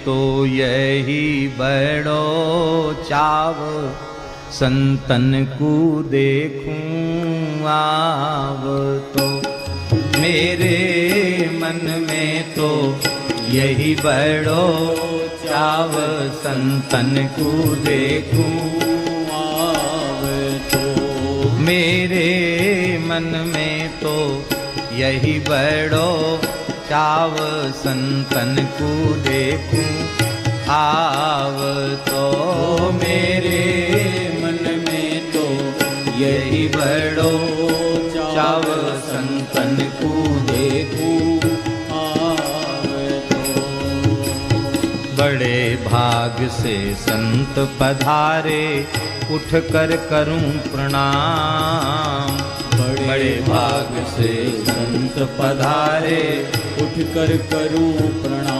तो यही बड़ो चाव, संतन को देखूं आव तो। मेरे मन में तो यही बड़ो चाव, संतन को देखूं आव तो। मेरे मन में तो यही बड़ो चाव, संतन को देखूं आव तो। मेरे मन में तो यही बड़ो चाव, संतन को देखूं आव तो। बड़े भाग से संत पधारे, उठ कर करूं प्रणाम। बड़े भाग से संत पधारे, उठ कर करूं प्रणाम।